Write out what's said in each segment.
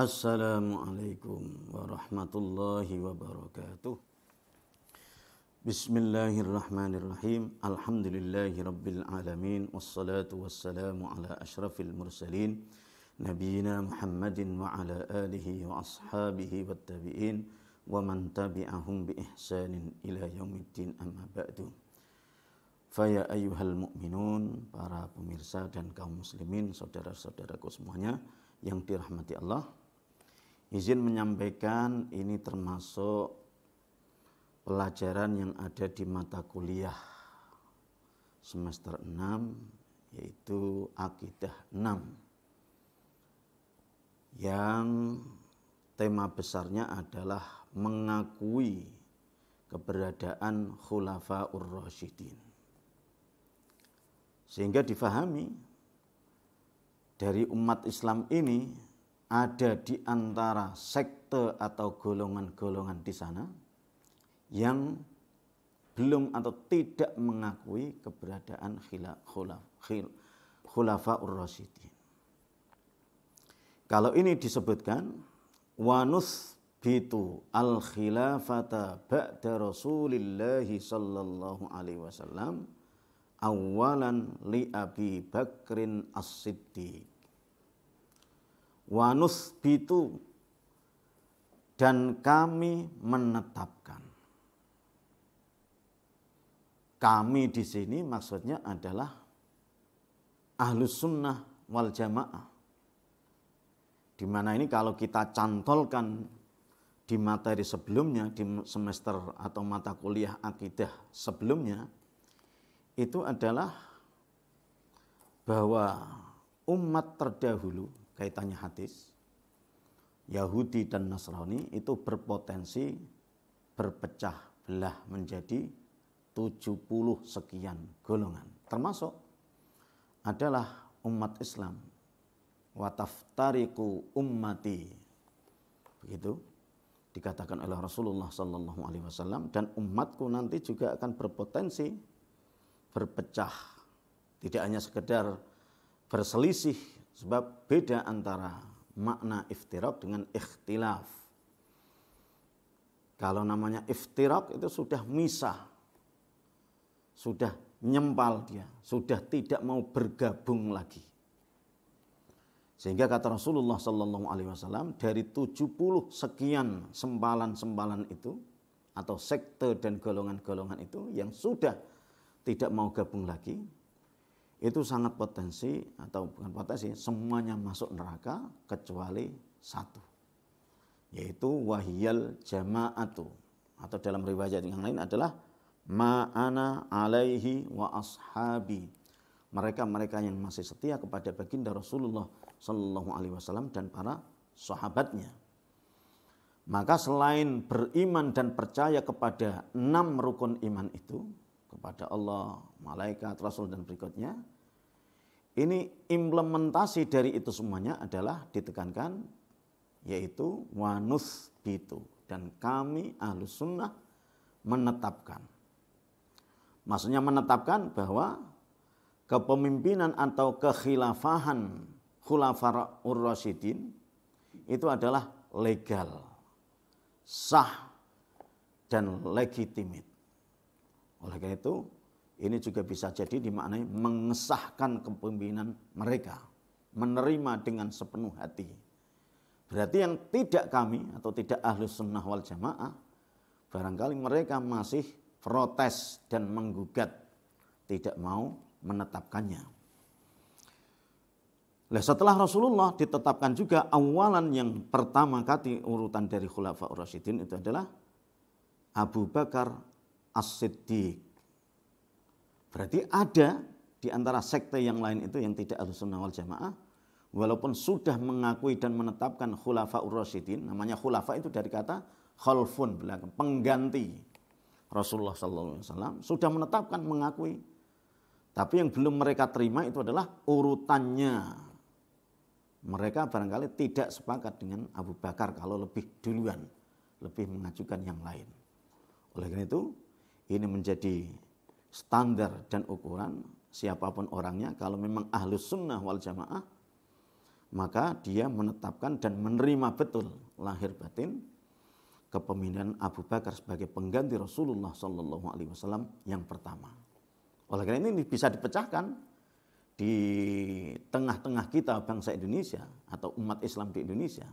Assalamualaikum warahmatullahi wabarakatuh. Bismillahirrahmanirrahim. Alhamdulillahi rabbil alamin. Wassalatu wassalamu ala ashrafil mursalin Nabiina Muhammadin wa ala alihi wa ashabihi wattabi'in wa man tabi'ahum bi ihsanin ila yaumiddin, amma ba'du. Faya ayyuhal mu'minun, para pemirsa dan kaum muslimin, saudara-saudaraku semuanya yang dirahmati Allah, izin menyampaikan ini termasuk pelajaran yang ada di mata kuliah semester 6, yaitu Akidah 6, yang tema besarnya adalah mengakui keberadaan Khulafaur Rasyidin. Sehingga difahami dari umat Islam ini ada di antara sekte atau golongan-golongan di sana yang belum atau tidak mengakui keberadaan Khulafaur Rasyidin. Kalau ini disebutkan wa nuthbitu al-khilafata ba'da Rasulillahi sallallahu alaihi wasallam awalan li Abi Bakrin As-Siddiq. Wa nuthbitu, dan kami menetapkan. Kami di sini maksudnya adalah Ahlus Sunnah wal Jamaah. Di mana ini kalau kita cantolkan di materi sebelumnya, di semester atau mata kuliah akidah sebelumnya, itu adalah bahwa umat terdahulu, kaitannya hadis, Yahudi dan Nasrani itu berpotensi berpecah belah menjadi 70 sekian golongan. Termasuk adalah umat Islam. Wa taftariqu ummati. Begitu dikatakan oleh Rasulullah sallallahu alaihi wasallam, dan umatku nanti juga akan berpotensi berpecah. Tidak hanya sekedar berselisih, sebab beda antara makna iftiraq dengan ikhtilaf. Kalau namanya iftiraq itu sudah misah, sudah nyempal dia, sudah tidak mau bergabung lagi. Sehingga kata Rasulullah sallallahu alaihi wasallam, dari 70 sekian sempalan-sempalan itu atau sekte dan golongan-golongan itu yang sudah tidak mau gabung lagi, itu sangat potensi, atau bukan potensi, semuanya masuk neraka kecuali satu, yaitu wahiyal jama'atu, atau dalam riwayat yang lain adalah ma'ana alaihi wa ashabi, mereka-mereka yang masih setia kepada baginda Rasulullah sallallahu alaihi wasallam dan para sahabatnya. Maka selain beriman dan percaya kepada 6 rukun iman itu, kepada Allah, malaikat, Rasul dan berikutnya, ini implementasi dari itu semuanya adalah ditekankan, yaitu wa nuthbitu, dan kami Ahlus Sunnah menetapkan. Maksudnya menetapkan bahwa kepemimpinan atau kekhilafahan Khulafaur Rasyidin itu adalah legal, sah, dan legitimit. Oleh karena itu, ini juga bisa jadi dimaknai mengesahkan kepemimpinan mereka, menerima dengan sepenuh hati. Berarti yang tidak kami atau tidak Ahlus Sunnah wal Jamaah, barangkali mereka masih protes dan menggugat, tidak mau menetapkannya. Nah, setelah Rasulullah ditetapkan juga, awalan yang pertama kali urutan dari Khulafaur Rasyidin itu adalah Abu Bakar As-Siddiq. Berarti ada di antara sekte yang lain itu yang tidak Ahlus Sunnah wal Jamaah, walaupun sudah mengakui dan menetapkan Khulafaur Rasyidin, namanya khulafa itu dari kata khalfun, belakang, pengganti Rasulullah SAW, sudah menetapkan, mengakui. Tapi yang belum mereka terima itu adalah urutannya. Mereka barangkali tidak sepakat dengan Abu Bakar kalau lebih duluan, lebih mengajukan yang lain. Oleh karena itu, ini menjadi standar dan ukuran siapapun orangnya. Kalau memang Ahlus Sunnah wal Jamaah, maka dia menetapkan dan menerima betul lahir batin kepemimpinan Abu Bakar sebagai pengganti Rasulullah Shallallahu Alaihi Wasallam yang pertama. Oleh karena ini bisa dipecahkan di tengah-tengah kita bangsa Indonesia atau umat Islam di Indonesia.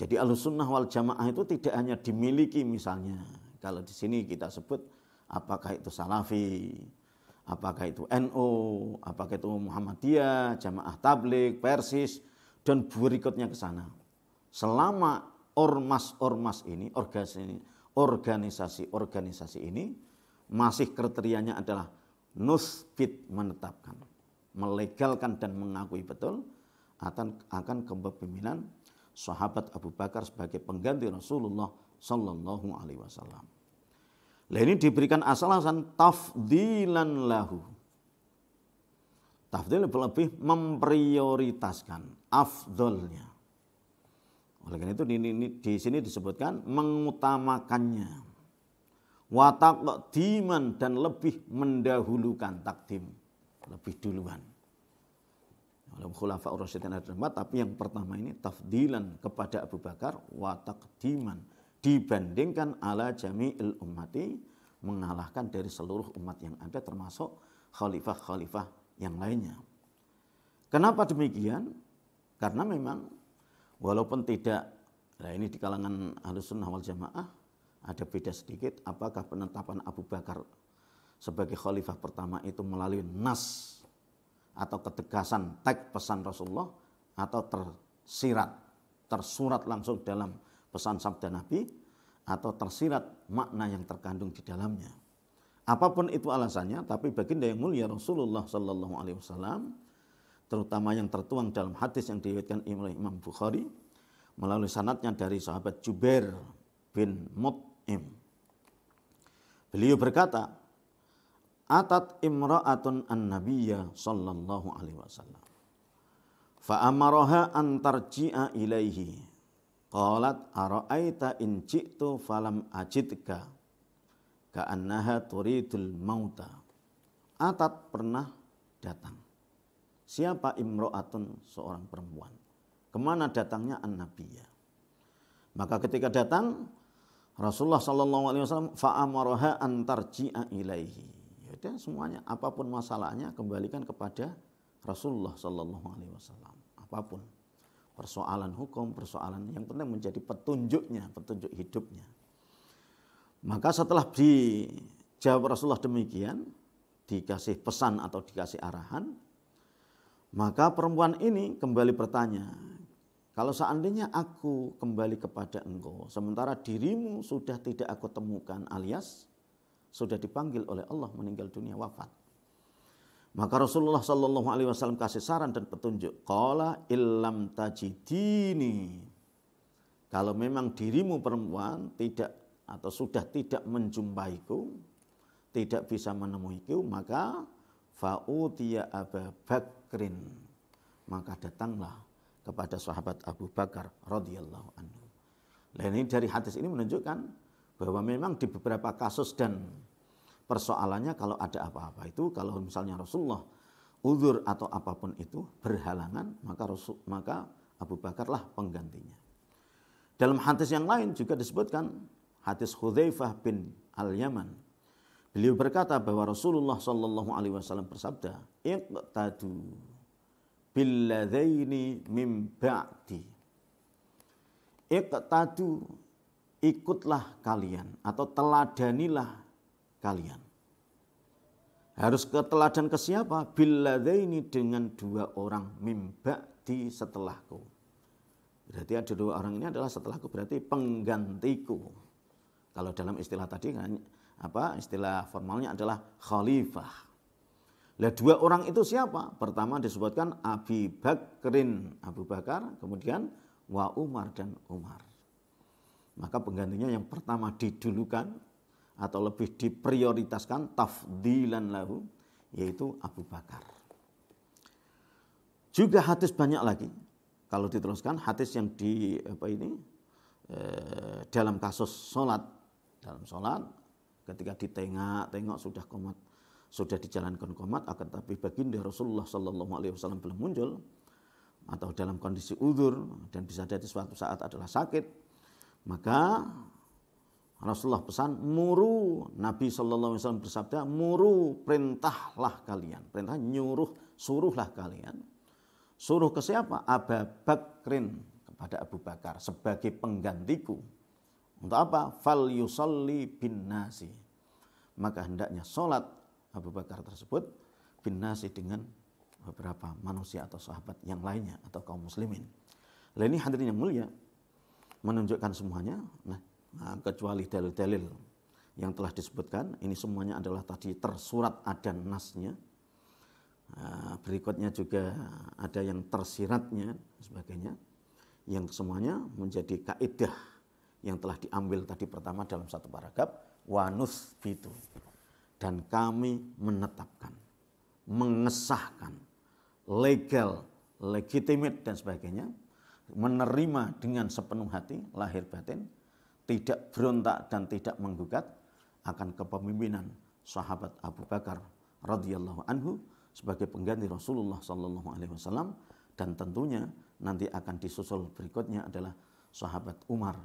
Jadi Ahlussunnah wal Jamaah itu tidak hanya dimiliki misalnya kalau di sini kita sebut apakah itu Salafi, apakah itu NU, apakah itu Muhammadiyah, Jamaah Tabligh, Persis, dan berikutnya ke sana. Selama ormas-ormas ini, organisasi-organisasi ini masih kriterianya adalah nusbit, menetapkan, melegalkan dan mengakui betul akan kepemimpinan sahabat Abu Bakar sebagai pengganti Rasulullah Sallallahu Alaihi Wasallam. Nah ini diberikan asal-asalan tafdilan lahu. Tafdil lebih memprioritaskan afdolnya. Oleh karena itu di sini disebutkan mengutamakannya. Wa taqdiman, dan lebih mendahulukan, takdim, lebih duluan. Oleh Khulafaur Rasyidin ada 4, tapi yang pertama ini tafdilan kepada Abu Bakar, wa taqdiman, dibandingkan ala jami'il ummati, mengalahkan dari seluruh umat yang ada termasuk khalifah-khalifah yang lainnya. Kenapa demikian? Karena memang walaupun tidak, nah ini di kalangan Ahlussunnah wal Jamaah ada beda sedikit, apakah penetapan Abu Bakar sebagai khalifah pertama itu melalui nas atau ketegasan teks pesan Rasulullah, atau tersurat langsung dalam pesan sabda Nabi, atau tersirat makna yang terkandung di dalamnya. Apapun itu alasannya, tapi baginda yang mulia Rasulullah Sallallahu Alaihi Wasallam, terutama yang tertuang dalam hadis yang diriwayatkan oleh Imam Bukhari melalui sanadnya dari sahabat Jubair bin Mut'im. Beliau berkata, atat imra'atun an-nabiyya sallallahu alaihi wasallam fa amaraha an tarji'a ilaihi qalat ara'aita in ji'tu falam ajidka ka'annaha turidul mauta. Atat pernah datang. Siapa imra'atun? Seorang perempuan. Kemana datangnya? An-nabiyya. Maka ketika datang Rasulullah sallallahu alaihi wasallam fa amaraha an tarji'a ilaihi. Dan semuanya, apapun masalahnya, kembalikan kepada Rasulullah Sallallahu Alaihi Wasallam. Apapun persoalan hukum, persoalan yang penting menjadi petunjuknya, petunjuk hidupnya. Maka setelah dijawab Rasulullah demikian, dikasih pesan atau dikasih arahan, maka perempuan ini kembali bertanya, kalau seandainya aku kembali kepada engkau, sementara dirimu sudah tidak aku temukan, alias sudah dipanggil oleh Allah meninggal dunia, wafat. Maka Rasulullah Sallallahu Alaihi Wasallam kasih saran dan petunjuk. Qala illam tajidini. Kalau memang dirimu perempuan tidak atau sudah tidak menjumpaiku, tidak bisa menemuiku, maka fa'utiya Abu Bakrin. Maka datanglah kepada sahabat Abu Bakar radhiyallahu anhu. Nah ini dari hadis ini menunjukkan bahwa memang di beberapa kasus dan persoalannya kalau ada apa-apa itu, kalau misalnya Rasulullah uzur atau apapun itu berhalangan, maka Abu Bakarlah penggantinya. Dalam hadis yang lain juga disebutkan, hadis Hudzaifah bin Al-Yaman. Beliau berkata bahwa Rasulullah Shallallahu Alaihi Wasallam bersabda, iqtadu billadzaini min ba'di. Iqtadu, ikutlah kalian atau teladanilah kalian. Harus keteladan ke siapa? Billadzaini, dengan dua orang, min ba'di, setelahku. Berarti ada dua orang ini adalah setelahku, berarti penggantiku. Kalau dalam istilah tadi kan istilah formalnya adalah khalifah. Lah dua orang itu siapa? Pertama disebutkan Abi Bakrin, Abu Bakar, kemudian wa Umar, dan Umar. Maka penggantinya yang pertama didulukan atau lebih diprioritaskan tafdilan lahu, yaitu Abu Bakar. Juga hadis banyak lagi. Kalau diteruskan hadis yang dalam kasus sholat, dalam sholat ketika ditengok sudah qomat, sudah dijalankan qomat, akan tapi baginda Rasulullah Sallallahu Alaihi Wasallam belum muncul, atau dalam kondisi uzur dan bisa jadi suatu saat adalah sakit, maka Rasulullah pesan, muru, Nabi SAW bersabda, muru, perintahlah kalian. Perintah nyuruh, suruhlah kalian. Suruh ke siapa? Abu Bakrin, kepada Abu Bakar sebagai penggantiku. Untuk apa? Fal yusalli bin nasi. Maka hendaknya sholat Abu Bakar tersebut bin nasi dengan beberapa manusia atau sahabat yang lainnya atau kaum muslimin. Nah, ini hadirin yang mulia, menunjukkan semuanya. Nah, kecuali dalil-dalil yang telah disebutkan, ini semuanya adalah tadi tersurat ada nasnya. Berikutnya juga ada yang tersiratnya sebagainya, yang semuanya menjadi kaidah yang telah diambil tadi pertama dalam satu paragraf, wanus fitu, dan kami menetapkan, mengesahkan, legal, legitimate dan sebagainya, menerima dengan sepenuh hati, lahir batin, tidak berontak dan tidak menggugat akan kepemimpinan sahabat Abu Bakar radhiyallahu anhu sebagai pengganti Rasulullah sallallahu alaihi wasallam, dan tentunya nanti akan disusul berikutnya adalah sahabat Umar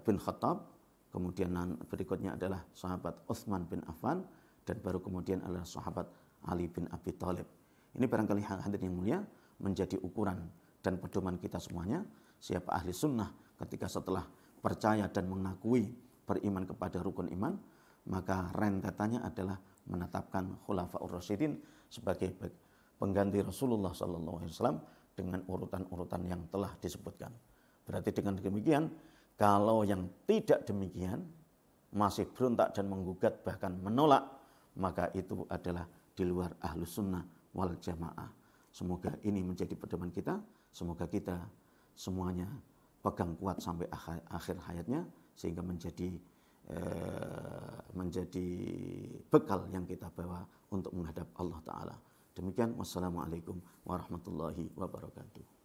bin Khattab, kemudian berikutnya adalah sahabat Utsman bin Affan, dan baru kemudian adalah sahabat Ali bin Abi Thalib. Ini barangkali hadirin yang mulia menjadi ukuran dan pedoman kita semuanya, siapa ahli sunnah ketika setelah percaya dan mengakui beriman kepada rukun iman, maka rentetannya adalah menetapkan Khulafaur Rasyidin sebagai pengganti Rasulullah SAW dengan urutan-urutan yang telah disebutkan. Berarti dengan demikian, kalau yang tidak demikian, masih berontak dan menggugat bahkan menolak, maka itu adalah di luar Ahlus Sunnah wal Jamaah. Semoga ini menjadi pedoman kita, semoga kita semuanya pegang kuat sampai akhir hayatnya, sehingga menjadi bekal yang kita bawa untuk menghadap Allah Ta'ala. Demikian, wassalamualaikum warahmatullahi wabarakatuh.